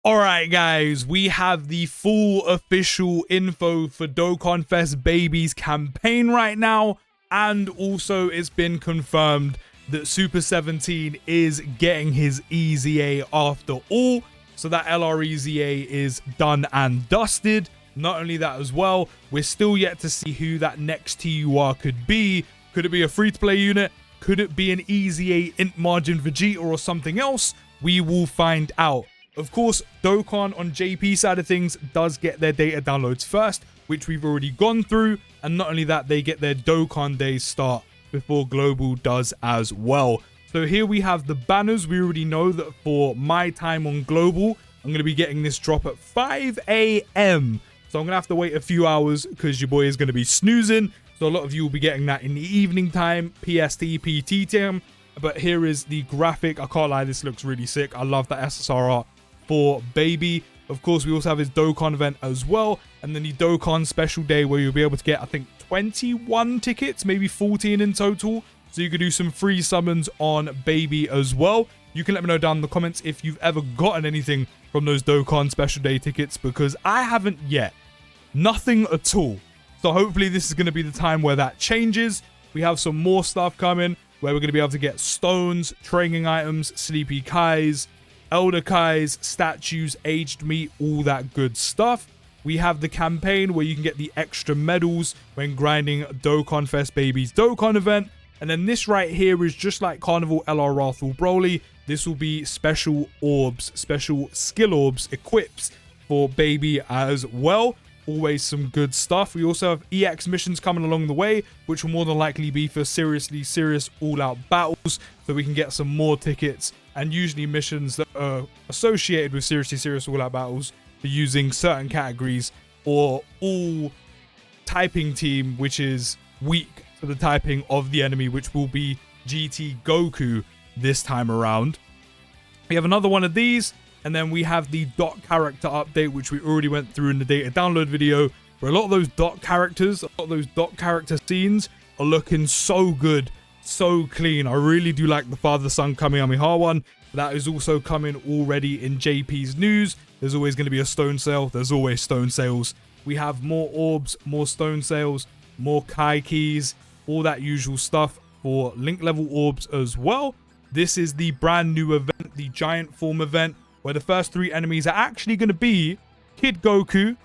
Alright guys, we have the full official info for Dokkanfest Babies campaign right now, and also it's been confirmed that Super 17 is getting his EZA after all, so that LR EZA is done and dusted. Not only that as well, we're still yet to see who that next TUR could be. Could it be a free-to-play unit? Could it be an EZA int margin Vegeta or something else? We will find out. Of course, Dokkan on JP side of things does get their data downloads first, which we've already gone through. And not only that, they get their Dokkan days start before Global does as well. So here we have the banners. We already know that for my time on Global, I'm going to be getting this drop at 5 a.m. So I'm going to have to wait a few hours because your boy is going to be snoozing. So a lot of you will be getting that in the evening time, PST, PT time. But here is the graphic. I can't lie, this looks really sick. I love that SSR art for Baby. Of course, we also have his Dokkan event as well, and then the Dokkan special day where you'll be able to get, I think, 21 tickets, maybe 14 in total, so you could do some free summons on Baby as well. You can let me know down in the comments if you've ever gotten anything from those Dokkan special day tickets, because I haven't yet. Nothing at all. So hopefully this is going to be the time where that changes. We have some more stuff coming where we're going to be able to get stones, training items, Sleepy Kais, Elder Kais, statues, aged meat, all that good stuff. We have the campaign where you can get the extra medals when grinding Dokkanfest Baby's Dokkan event. And then this right here is just like Carnival LR Rathul Broly. This will be special orbs, special skill orbs, equips for Baby as well. Always some good stuff. We also have EX missions coming along the way, which will more than likely be for seriously serious all-out battles, so we can get some more tickets, and usually missions that are associated with seriously serious all-out battles for using certain categories, or all typing team, which is weak to the typing of the enemy, which will be GT Goku this time around. We have another one of these. And then we have the dot character update, which we already went through in the data download video, where a lot of those dot characters, a lot of those dot character scenes are looking so good, so clean. I really do like the father-son Kamehameha one. That is also coming already in JP's news. There's always going to be a stone sale. There's always stone sales. We have more orbs, more stone sales, more Kai keys, all that usual stuff for link level orbs as well. This is the brand new event, the giant form event, where the first 3 enemies are actually going to be Kid Goku,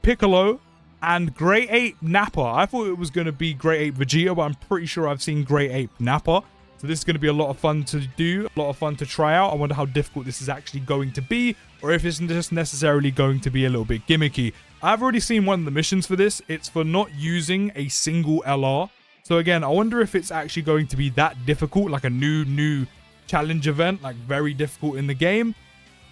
Piccolo, and Great Ape Nappa. I thought it was going to be Great Ape Vegeta, but I'm pretty sure I've seen Great Ape Nappa. So this is going to be a lot of fun to do, a lot of fun to try out. I wonder how difficult this is actually going to be, or if it's just necessarily going to be a little bit gimmicky. I've already seen one of the missions for this. It's for not using a single LR. So again, I wonder if it's actually going to be that difficult, like a new challenge event, like very difficult in the game.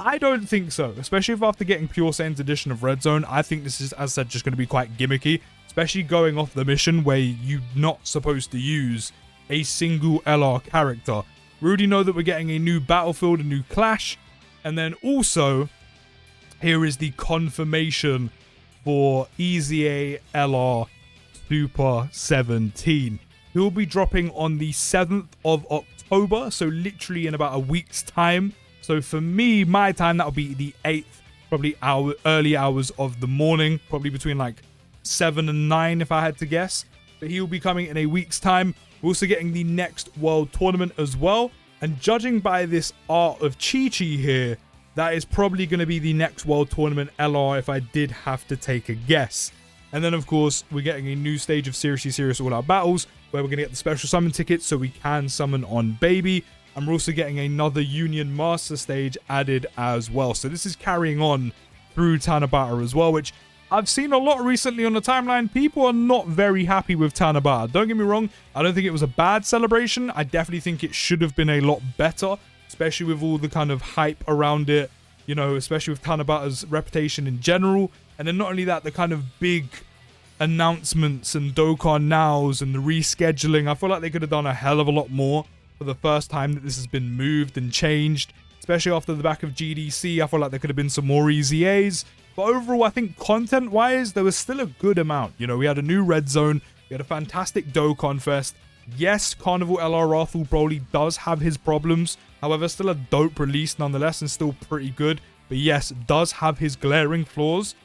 I don't think so, especially if after getting Pure Saiyan's edition of Red Zone, I think this is, as I said, just going to be quite gimmicky, especially going off the mission where you're not supposed to use a single LR character. We already know that we're getting a new battlefield, a new clash, and then also, here is the confirmation for EZA LR Super 17. He will be dropping on the 7th of October, so literally in about a week's time. So for me, my time, that'll be the 8th, probably early hours of the morning, probably between like 7 and 9 if I had to guess. But he will be coming in a week's time. We're also getting the next World Tournament as well. And judging by this art of Chi-Chi here, that is probably going to be the next World Tournament LR if I did have to take a guess. And then, of course, we're getting a new stage of seriously serious all-out battles where we're going to get the special summon tickets so we can summon on Baby. And we're also getting another Union Master stage added as well. So this is carrying on through Tanabata as well, which I've seen a lot recently on the timeline. People are not very happy with Tanabata. Don't get me wrong. I don't think it was a bad celebration. I definitely think it should have been a lot better, especially with all the kind of hype around it, you know, especially with Tanabata's reputation in general. And then not only that, the kind of big announcements and Dokkan Nows and the rescheduling. I feel like they could have done a hell of a lot more for the first time that this has been moved and changed, especially after the back of GDC. I feel like there could have been some more EZAs, but overall I think content wise there was still a good amount. You know, we had a new Red Zone, we had a fantastic Dokkanfest. Yes, Carnival LR Rathul Broly does have his problems, however still a dope release nonetheless and still pretty good. But yes, does have his glaring flaws.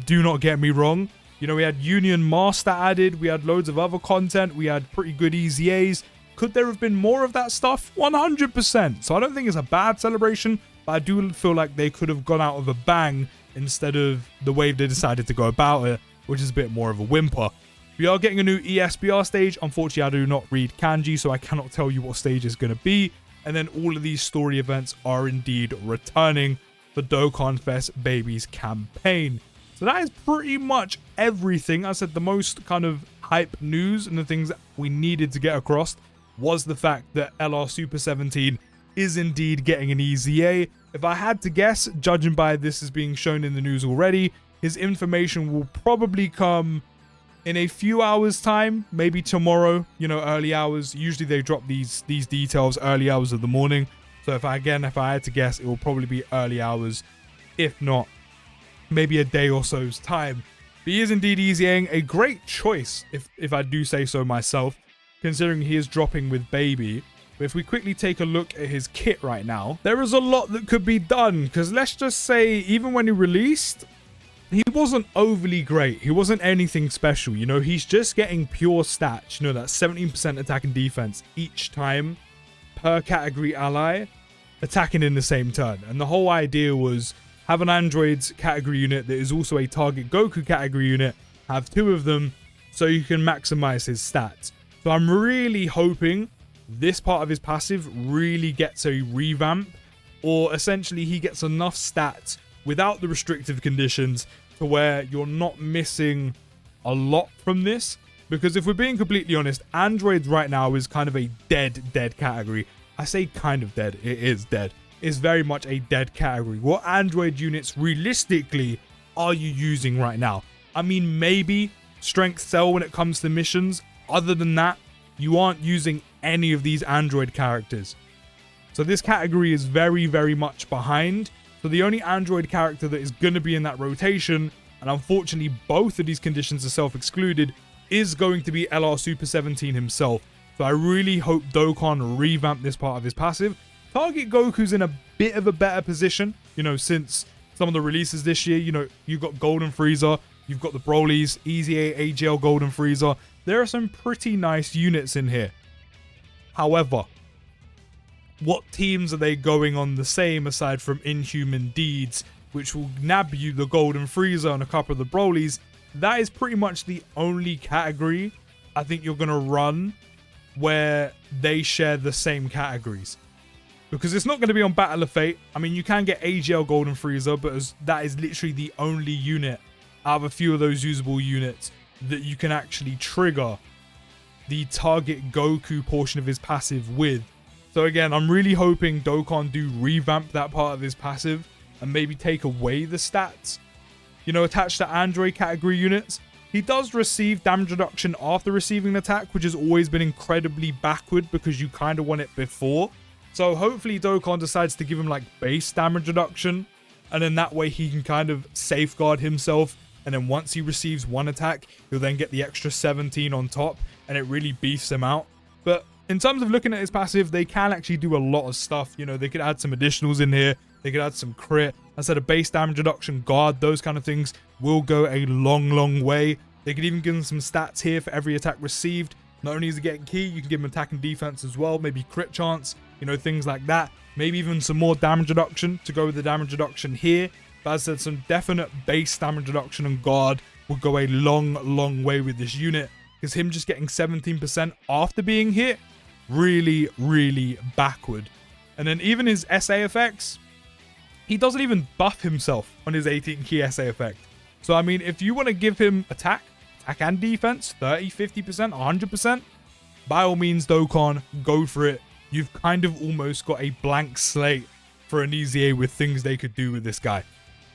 Do not get me wrong. You know, we had Union Master added. We had loads of other content. We had pretty good EZAs. Could there have been more of that stuff? 100%. So I don't think it's a bad celebration, but I do feel like they could have gone out with a bang instead of the way they decided to go about it, which is a bit more of a whimper. We are getting a new ESBR stage. Unfortunately, I do not read kanji, so I cannot tell you what stage is going to be. And then all of these story events are indeed returning for Dokkanfest Babies campaign. So that is pretty much everything. I said the most kind of hype news and the things that we needed to get across was the fact that LR Super 17 is indeed getting an EZA. If I had to guess, judging by this is being shown in the news already, his information will probably come in a few hours time, maybe tomorrow, you know, early hours. Usually they drop these details early hours of the morning. So if I had to guess, it will probably be early hours, if not maybe a day or so's time. But he is indeed EZAing, a great choice, if I do say so myself, considering he is dropping with Baby. But if we quickly take a look at his kit right now, there is a lot that could be done, because let's just say, even when he released, he wasn't overly great. He wasn't anything special, you know. He's just getting pure stats, you know, that 17% attack and defense each time per category ally attacking in the same turn. And the whole idea was have an android's category unit that is also a target Goku category unit, have two of them, so you can maximize his stats. So I'm really hoping this part of his passive really gets a revamp, or essentially he gets enough stats without the restrictive conditions to where you're not missing a lot from this. Because if we're being completely honest, androids right now is kind of a dead category. I say kind of dead, it is dead. It's very much a dead category. What android units realistically are you using right now? I mean, maybe strength cell when it comes to missions. Other than that, you aren't using any of these android characters. So this category is very much behind. So the only android character that is going to be in that rotation, and unfortunately both of these conditions are self-excluded, is going to be LR Super 17 himself. So I really hope Dokkan revamp this part of his passive. Target Goku's in a bit of a better position, you know, since some of the releases this year. You know, you've got Golden Frieza, you've got the Broly's, EZA, AGL, Golden Frieza. There are some pretty nice units in here. However, what teams are they going on the same aside from Inhuman Deeds, which will nab you the Golden Frieza and a couple of the Broly's? That is pretty much the only category I think you're going to run where they share the same categories. Because it's not going to be on Battle of Fate. I mean, you can get AGL Golden Frieza, but that is literally the only unit out of a few of those usable units that you can actually trigger the target Goku portion of his passive with. So again, I'm really hoping Dokkan do revamp that part of his passive and maybe take away the stats, you know, attached to android category units. He does receive damage reduction after receiving an attack, which has always been incredibly backward because you kind of want it before. So hopefully Dokkan decides to give him like base damage reduction, and then that way he can kind of safeguard himself. And then once he receives one attack, he'll then get the extra 17 on top, and it really beefs him out. But in terms of looking at his passive, they can actually do a lot of stuff. You know, they could add some additionals in here. They could add some crit. I said a base damage reduction, guard, those kind of things will go a long way. They could even give him some stats here for every attack received. Not only is he getting key, you can give him attack and defense as well. Maybe crit chance, you know, things like that. Maybe even some more damage reduction to go with the damage reduction here. But as I said, some definite base damage reduction and guard will go a long way with this unit. Because him just getting 17% after being hit, really backward. And then even his SA effects, he doesn't even buff himself on his 18 key SA effect. So I mean, if you want to give him attack and defense, 30, 50%, 100%, by all means, Dokkan, go for it. You've kind of almost got a blank slate for an EZA with things they could do with this guy.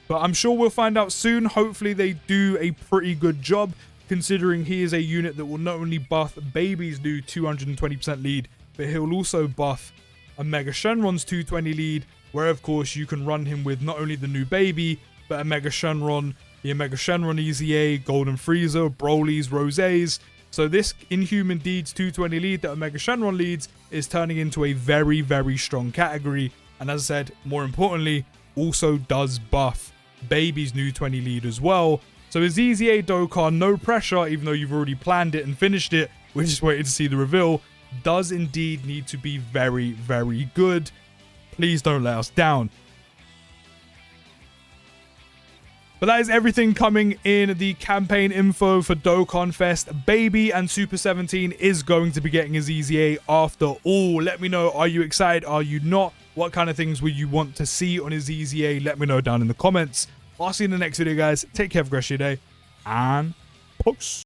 But I'm sure we'll find out soon. Hopefully they do a pretty good job, considering he is a unit that will not only buff Baby's new 220% lead, but he'll also buff a Mega Shenron's 220 lead, where of course you can run him with not only the new Baby, but a Mega Shenron, the Mega Shenron EZA, Golden Frieza, Broly's, Rosé's. So this Inhuman Deeds 220 lead that Omega Shenron leads is turning into a very strong category. And as I said, more importantly, also does buff Baby's new 20 lead as well. So his EZA Dokkan, no pressure, even though you've already planned it and finished it, we're just waiting to see the reveal, does indeed need to be very, very good. Please don't let us down. But that is everything coming in the campaign info for Dokkanfest. Baby and Super 17 is going to be getting his EZA after all. Let me know, are you excited? Are you not? What kind of things would you want to see on his EZA? Let me know down in the comments. I'll see you in the next video, guys. Take care, have a great day, and peace.